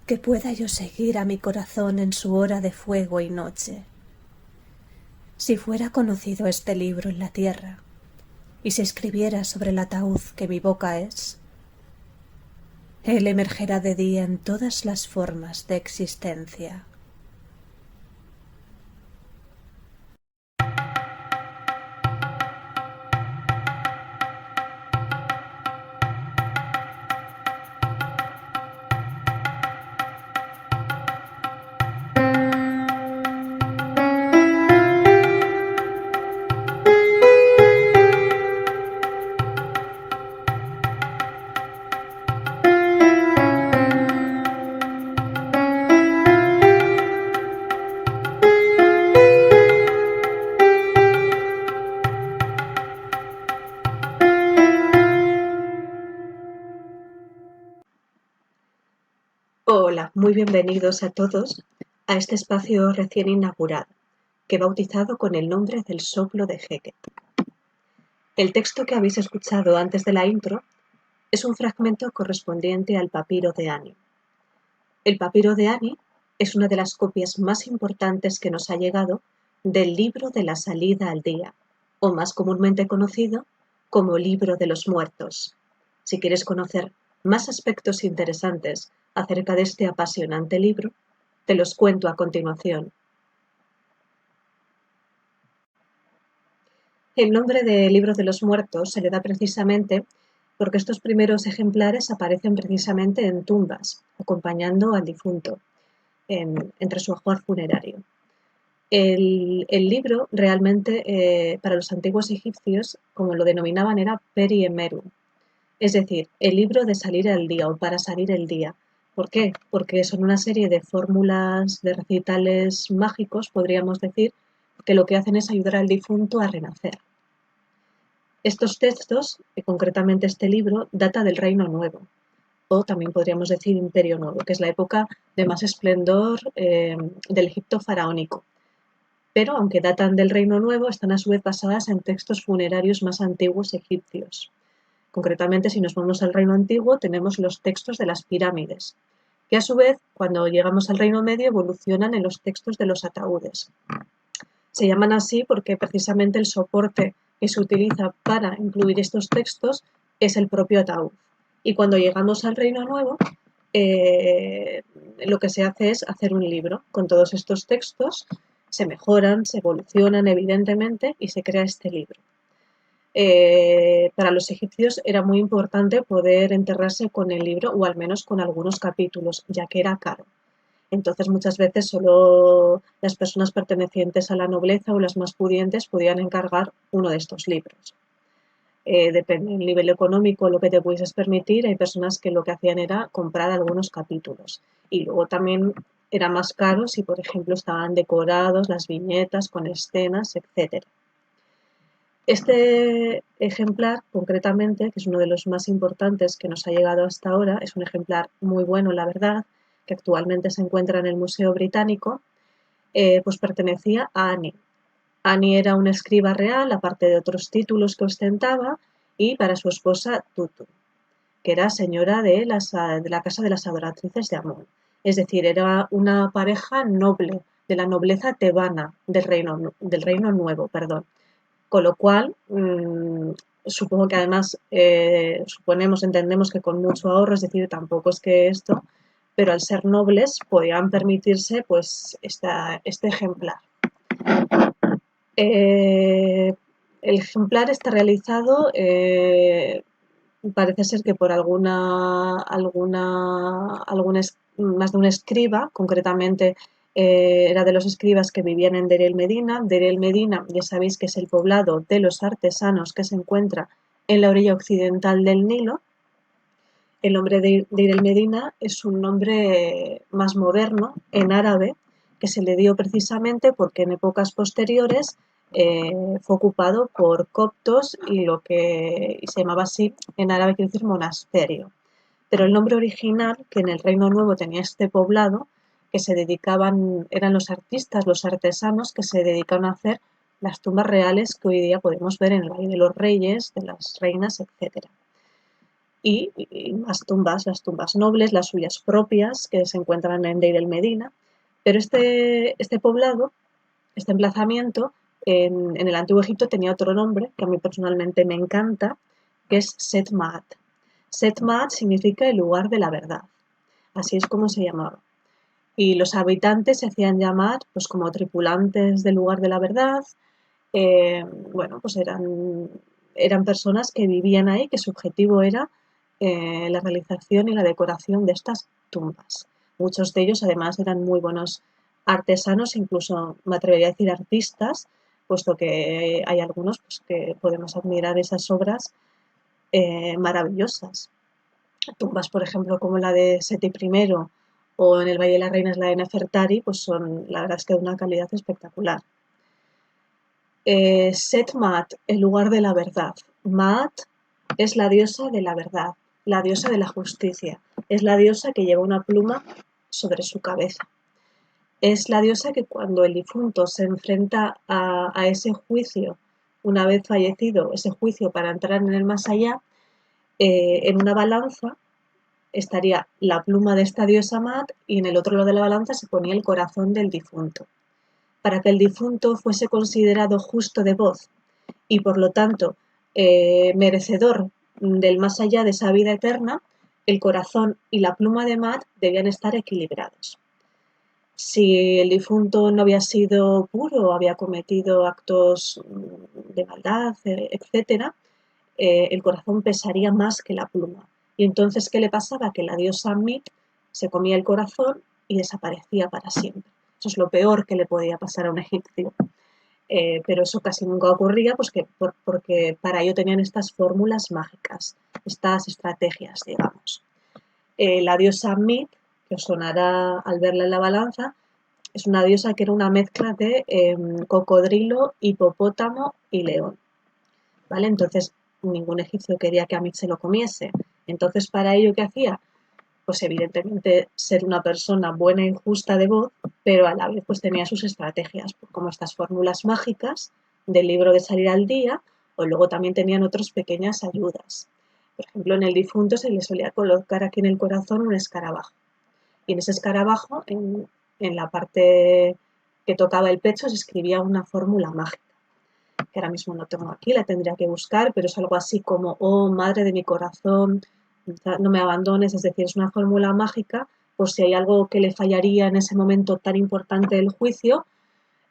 que pueda yo seguir a mi corazón en su hora de fuego y noche. Si fuera conocido este libro en la tierra, y se escribiera sobre el ataúd que mi boca es, él emergerá de día en todas las formas de existencia. Hola, muy bienvenidos a todos a este espacio recién inaugurado, que he bautizado con el nombre del soplo de Hecate. El texto que habéis escuchado antes de la intro es un fragmento correspondiente al papiro de Ani. El papiro de Ani es una de las copias más importantes que nos ha llegado del libro de la salida al día, o más comúnmente conocido como libro de los muertos. Si quieres conocer más aspectos interesantes acerca de este apasionante libro, te los cuento a continuación. El nombre de Libro de los Muertos se le da precisamente porque estos primeros ejemplares aparecen precisamente en tumbas, acompañando al difunto entre su ajuar funerario. El libro realmente para los antiguos egipcios, como lo denominaban, era Peri Emeru, es decir, el libro de salir al día o para salir el día. ¿Por qué? Porque son una serie de fórmulas, de recitales mágicos, podríamos decir, que lo que hacen es ayudar al difunto a renacer. Estos textos, concretamente este libro, data del Reino Nuevo, o también podríamos decir Imperio Nuevo, que es la época de más esplendor del Egipto faraónico. Pero, aunque datan del Reino Nuevo, están a su vez basadas en textos funerarios más antiguos egipcios. Concretamente, si nos vamos al Reino Antiguo, tenemos los textos de las pirámides, que a su vez, cuando llegamos al Reino Medio, evolucionan en los textos de los ataúdes. Se llaman así porque precisamente el soporte que se utiliza para incluir estos textos es el propio ataúd. Y cuando llegamos al Reino Nuevo, lo que se hace es hacer un libro con todos estos textos, se mejoran, se evolucionan evidentemente y se crea este libro. Para los egipcios era muy importante poder enterrarse con el libro o al menos con algunos capítulos, ya que era caro. Entonces muchas veces solo las personas pertenecientes a la nobleza o las más pudientes podían encargar uno de estos libros. Depende del nivel económico, lo que te pudieses permitir, hay personas que lo que hacían era comprar algunos capítulos. Y luego también era más caro si, por ejemplo, estaban decorados las viñetas con escenas, etc. Este ejemplar, concretamente, que es uno de los más importantes que nos ha llegado hasta ahora, es un ejemplar muy bueno, la verdad, que actualmente se encuentra en el Museo Británico, pues pertenecía a Ani. Ani era una escriba real, aparte de otros títulos que ostentaba, y para su esposa Tutu, que era señora de la Casa de las Adoratrices de Amón. Es decir, era una pareja noble, de la nobleza tebana del Reino Nuevo, perdón. Con lo cual, supongo que además entendemos que con mucho ahorro, es decir, tampoco es que esto, pero al ser nobles podían permitirse pues este ejemplar. El ejemplar está realizado, parece ser que por más de un escriba, concretamente era de los escribas que vivían en Deir el Medina. Deir el Medina, ya sabéis que es el poblado de los artesanos que se encuentra en la orilla occidental del Nilo. El nombre de Deir el Medina es un nombre más moderno en árabe que se le dio precisamente porque en épocas posteriores fue ocupado por coptos y lo que se llamaba así en árabe quiere decir monasterio. Pero el nombre original, que en el Reino Nuevo tenía este poblado, que se dedicaban, eran los artistas, los artesanos que se dedicaban a hacer las tumbas reales que hoy día podemos ver en el Valle de los Reyes, de las reinas, etc. y más tumbas, las tumbas nobles, las suyas propias, que se encuentran en Deir el Medina. Pero este poblado, este emplazamiento, en el Antiguo Egipto tenía otro nombre, que a mí personalmente me encanta, que es Set Ma'at. Set Ma'at significa el lugar de la verdad, así es como se llamaba. Y los habitantes se hacían llamar pues como tripulantes del lugar de la verdad. eh, bueno, pues eran personas que vivían ahí, que su objetivo era la realización y la decoración de estas tumbas. Muchos de ellos además eran muy buenos artesanos, incluso me atrevería a decir artistas, puesto que hay algunos pues, que podemos admirar esas obras maravillosas. Tumbas, por ejemplo, como la de Seti I o en el Valle de las Reinas la de Nefertari, pues son la verdad es que de una calidad espectacular. Set Maat, el lugar de la verdad. Maat es la diosa de la verdad, la diosa de la justicia. Es la diosa que lleva una pluma sobre su cabeza. Es la diosa que cuando el difunto se enfrenta a ese juicio, una vez fallecido, ese juicio para entrar en el más allá, en una balanza estaría la pluma de esta diosa Maat y en el otro lado de la balanza se ponía el corazón del difunto. Para que el difunto fuese considerado justo de voz y por lo tanto merecedor del más allá de esa vida eterna, el corazón y la pluma de Maat debían estar equilibrados. Si el difunto no había sido puro, había cometido actos de maldad, etc., el corazón pesaría más que la pluma. Y entonces, ¿qué le pasaba? Que la diosa Mit se comía el corazón y desaparecía para siempre. Eso es lo peor que le podía pasar a un egipcio. Pero eso casi nunca ocurría pues porque para ello tenían estas fórmulas mágicas, estas estrategias, digamos. La diosa Mit, que os sonará al verla en la balanza, es una diosa que era una mezcla de cocodrilo, hipopótamo y león. ¿Vale? Entonces, ningún egipcio quería que Amit se lo comiese. Entonces, para ello, ¿qué hacía? Pues evidentemente ser una persona buena y justa de voz, pero a la vez pues tenía sus estrategias, como estas fórmulas mágicas del libro de salir al día, o luego también tenían otras pequeñas ayudas. Por ejemplo, en el difunto se le solía colocar aquí en el corazón un escarabajo. Y en ese escarabajo, en la parte que tocaba el pecho, se escribía una fórmula mágica que ahora mismo no tengo aquí, la tendría que buscar, pero es algo así como, oh, madre de mi corazón, no me abandones, es decir, es una fórmula mágica, por si hay algo que le fallaría en ese momento tan importante del juicio,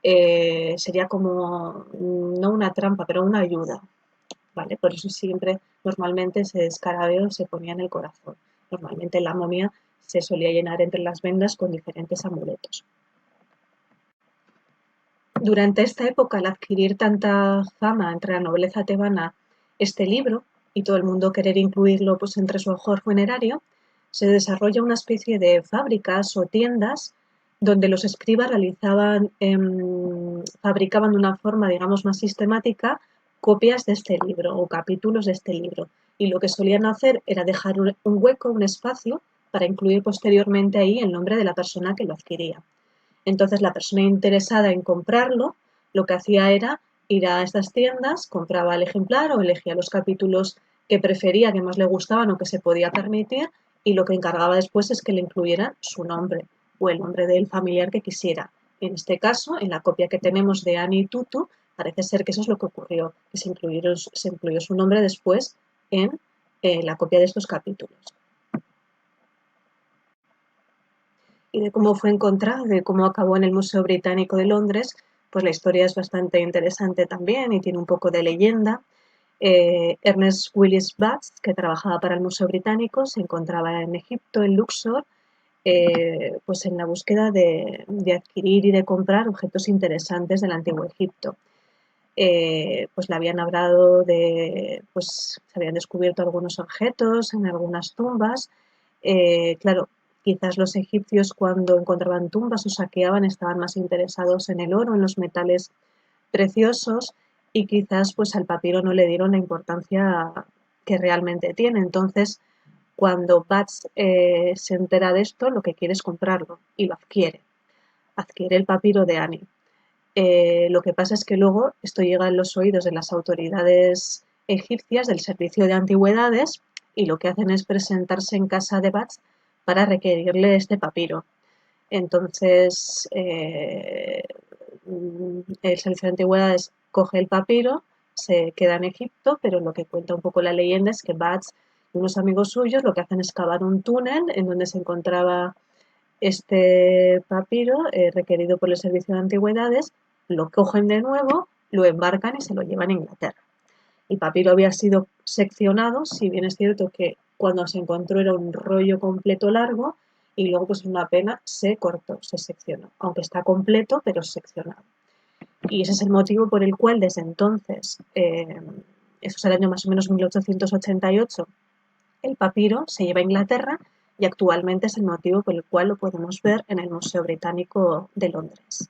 sería como, no una trampa, pero una ayuda, ¿vale? Por eso siempre, normalmente, ese escarabeo se ponía en el corazón. Normalmente la momia se solía llenar entre las vendas con diferentes amuletos. Durante esta época, al adquirir tanta fama entre la nobleza tebana este libro, y todo el mundo querer incluirlo pues, entre su ajuar funerario, se desarrolla una especie de fábricas o tiendas donde los escribas fabricaban de una forma, digamos, más sistemática copias de este libro o capítulos de este libro. Y lo que solían hacer era dejar un hueco, un espacio, para incluir posteriormente ahí el nombre de la persona que lo adquiría. Entonces la persona interesada en comprarlo, lo que hacía era ir a estas tiendas, compraba el ejemplar o elegía los capítulos que prefería, que más le gustaban o que se podía permitir, y lo que encargaba después es que le incluyeran su nombre o el nombre del familiar que quisiera. En este caso, en la copia que tenemos de Ani Tutu, parece ser que eso es lo que ocurrió, que se incluyó su nombre después en la copia de estos capítulos. Y de cómo fue encontrado, de cómo acabó en el Museo Británico de Londres, pues la historia es bastante interesante también y tiene un poco de leyenda. Ernest Willis Batts, que trabajaba para el Museo Británico, se encontraba en Egipto, en Luxor, pues en la búsqueda de adquirir y de comprar objetos interesantes del Antiguo Egipto. Pues le habían hablado pues se habían descubierto algunos objetos en algunas tumbas. Claro, quizás los egipcios cuando encontraban tumbas o saqueaban estaban más interesados en el oro, en los metales preciosos y quizás pues al papiro no le dieron la importancia que realmente tiene. Entonces, cuando Bats se entera de esto, lo que quiere es comprarlo y lo adquiere. Adquiere el papiro de Ani. Lo que pasa es que luego esto llega en los oídos de las autoridades egipcias del Servicio de Antigüedades y lo que hacen es presentarse en casa de Bats para requerirle este papiro. Entonces, el Servicio de Antigüedades coge el papiro, se queda en Egipto, pero lo que cuenta un poco la leyenda es que Bats y unos amigos suyos lo que hacen es cavar un túnel en donde se encontraba este papiro requerido por el Servicio de Antigüedades, lo cogen de nuevo, lo embarcan y se lo llevan a Inglaterra. El papiro había sido seccionado, si bien es cierto que cuando se encontró era un rollo completo largo, y luego pues una pena se cortó, se seccionó, aunque está completo pero seccionado. Y ese es el motivo por el cual desde entonces, eso es el año más o menos 1888, el papiro se lleva a Inglaterra y actualmente es el motivo por el cual lo podemos ver en el Museo Británico de Londres.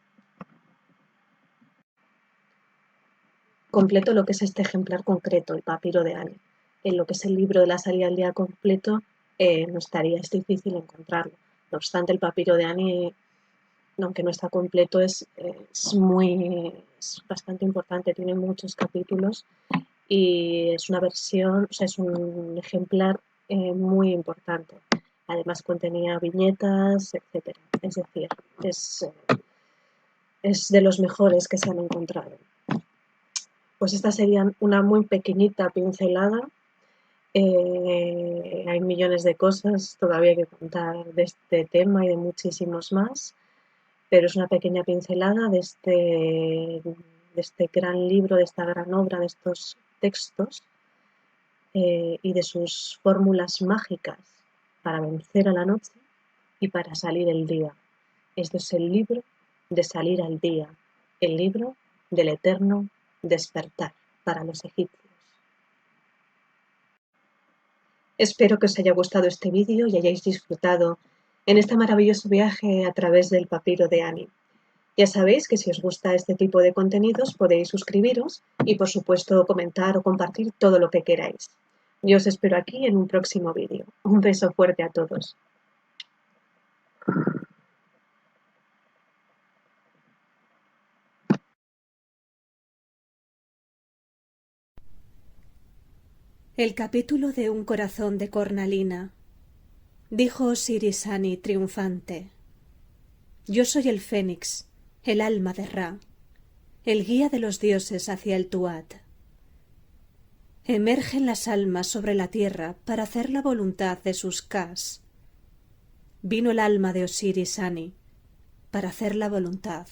Completo lo que es este ejemplar concreto, el papiro de Ani. En lo que es el libro de la salida al día completo, no estaría, es difícil encontrarlo. No obstante, el papiro de Ani, aunque no está completo, es bastante importante, tiene muchos capítulos y es una versión, o sea, es un ejemplar muy importante. Además contenía viñetas, etcétera. Es decir, es de los mejores que se han encontrado. Pues esta sería una muy pequeñita pincelada. Hay millones de cosas todavía que contar de este tema y de muchísimos más, pero es una pequeña pincelada de este gran libro, de esta gran obra, de estos textos y de sus fórmulas mágicas para vencer a la noche y para salir el día. Este es el libro de salir al día, el libro del eterno despertar para los egipcios. Espero que os haya gustado este vídeo y hayáis disfrutado en este maravilloso viaje a través del papiro de Ani. Ya sabéis que si os gusta este tipo de contenidos podéis suscribiros y por supuesto comentar o compartir todo lo que queráis. Yo os espero aquí en un próximo vídeo. Un beso fuerte a todos. El capítulo de Un corazón de cornalina. Dijo Osiris Ani triunfante: Yo soy el fénix, el alma de Ra, el guía de los dioses hacia el Tuat. Emergen las almas sobre la tierra para hacer la voluntad de sus Kas. Vino el alma de Osiris Ani para hacer la voluntad